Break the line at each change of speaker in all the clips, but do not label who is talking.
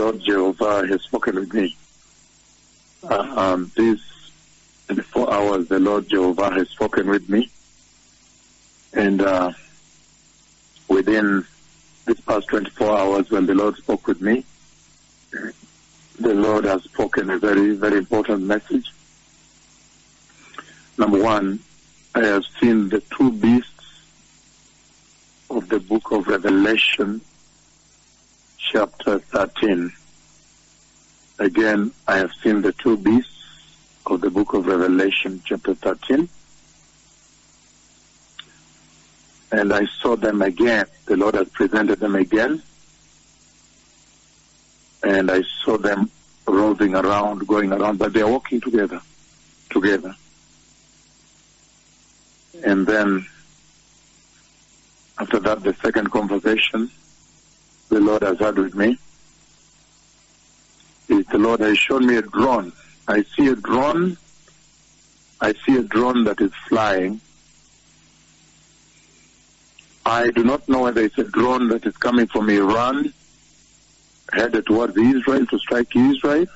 Lord Jehovah has spoken with me. These 24 hours, the Lord Jehovah has spoken with me. And within these past 24 hours, when the Lord spoke with me, the Lord has spoken a very, very important message. Number one, I have seen the two beasts of the book of Revelation, chapter 13. Again, I have seen the two beasts of the book of Revelation, chapter 13. And I saw them again. The Lord has presented them again. And I saw them roving around, going around, but they are walking together. And then, after that, the second conversation the Lord has had with me is the Lord has shown me a drone. I see a drone that is flying. I do not know whether it's a drone that is coming from Iran, headed towards Israel to strike Israel,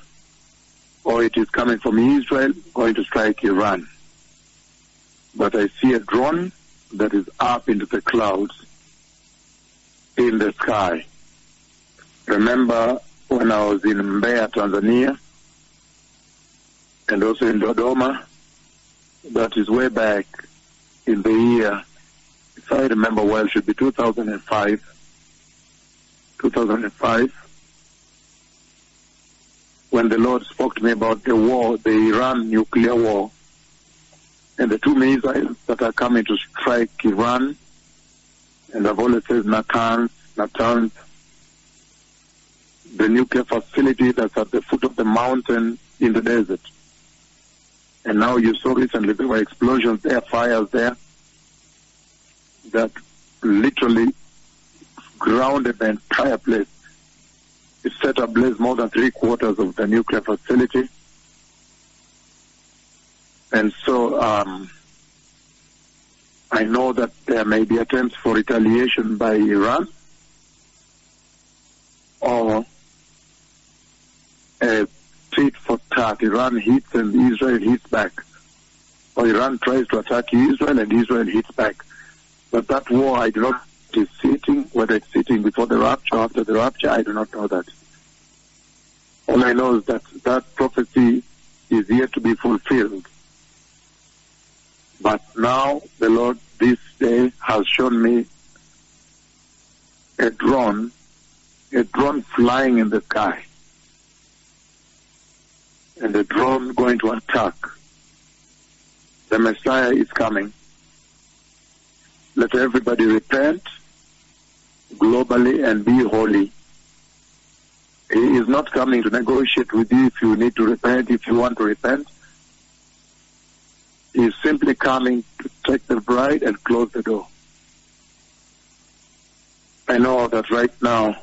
or it is coming from Israel going to strike Iran. But I see a drone that is up into the clouds in the sky. Remember when I was in Mbeya, Tanzania, and also in Dodoma, that is way back in the year, if I remember well, it should be 2005. 2005, when the Lord spoke to me about the war, the Iran nuclear war, and the two missiles that are coming to strike Iran, and I've always said Natanz, the nuclear facility that's at the foot of the mountain in the desert. And now you saw recently there were explosions there, fires there, that literally grounded the entire place. It set ablaze more than 3/4 of the nuclear facility. And so I know that there may be attempts for retaliation by Iran, or a tit for tat. Iran hits and Israel hits back. Or Iran tries to attack Israel and Israel hits back. But that war, I do not know if it is sitting, whether it's sitting before the rapture or after the rapture, I do not know that. All I know is that that prophecy is yet to be fulfilled. But now the Lord this day has shown me a drone flying in the sky, and the drone going to attack. The Messiah is coming. Let everybody repent globally and be holy. He is not coming to negotiate with you if you need to repent, if you want to repent. He is simply coming to take the bride and close the door. I know that right now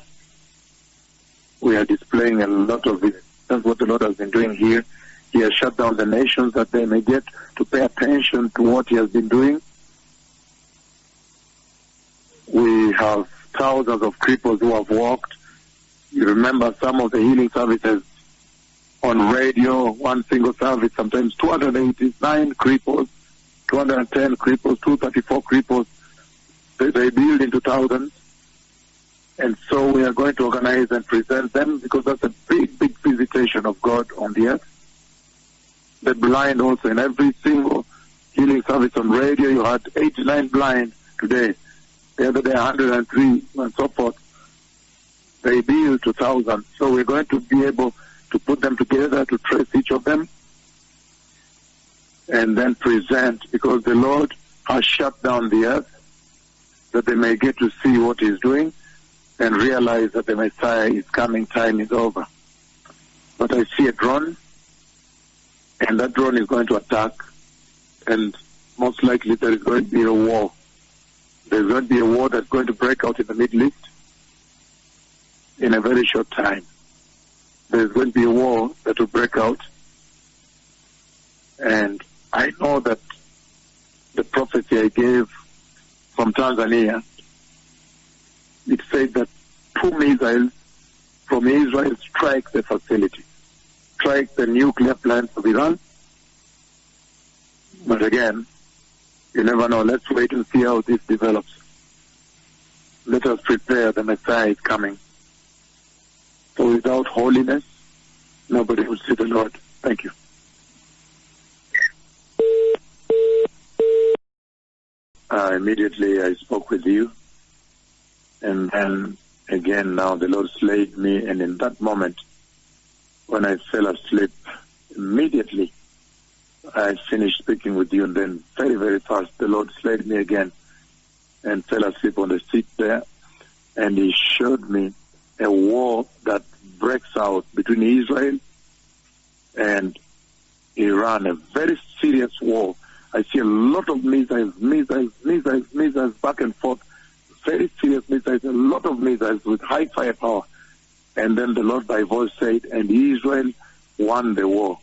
we are displaying a lot of it. That's what the Lord has been doing here. He has shut down the nations that they may get to pay attention to what He has been doing. We have thousands of cripples who have walked. You remember some of the healing services on radio, one single service, sometimes 289 cripples, 210 cripples, 234 cripples. They build into thousands. And so we are going to organize and present them, because that's a big, big visitation of God on the earth. The blind also, in every single healing service on radio, you had 89 blind today. The other day, 103, and so forth. They build to thousands. So we're going to be able to put them together, to trace each of them, and then present, because the Lord has shut down the earth, that they may get to see what He's doing and realize that the Messiah is coming, time is over. But I see a drone, and that drone is going to attack, and most likely there is going to be a war. There's going to be a war that's going to break out in the Middle East in a very short time. There's going to be a war that will break out. And I know that the prophecy I gave from Tanzania, it said that 2 missiles from Israel strike the facility, strike the nuclear plants of Iran. But again, you never know. Let's wait and see how this develops. Let us prepare. The Messiah is coming. So without holiness, nobody will see the Lord. Thank you. Immediately I spoke with you, and then again now the Lord slayed me, and in that moment when I fell asleep, immediately I finished speaking with you, and then very, very fast the Lord slayed me again and fell asleep on the seat there, and He showed me a war that breaks out between Israel and Iran, a very serious war. I see a lot of missiles back and forth, very serious missiles, a lot of missiles with high firepower. And then the Lord by voice said, and Israel won the war.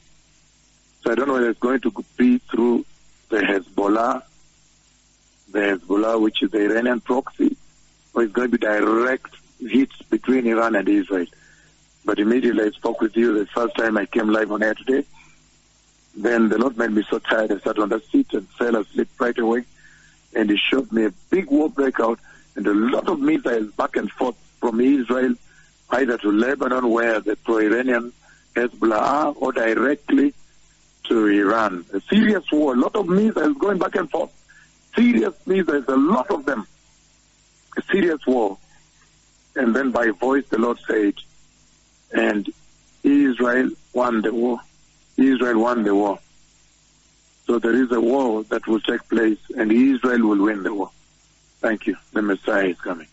So I don't know whether it's going to be through the Hezbollah, which is the Iranian proxy, or it's going to be direct hits between Iran and Israel. But immediately I spoke with you the first time I came live on air today. Then the Lord made me so tired, I sat on the seat and fell asleep right away. And He showed me a big war breakout and a lot of missiles back and forth from Israel, either to Lebanon, where the pro-Iranian Hezbollah are, or directly to Iran. A serious war, a lot of missiles going back and forth. Serious missiles, a lot of them. A serious war. And then by voice the Lord said, and Israel won the war. Israel won the war. So there is a war that will take place, and Israel will win the war. Thank you. The Messiah is coming.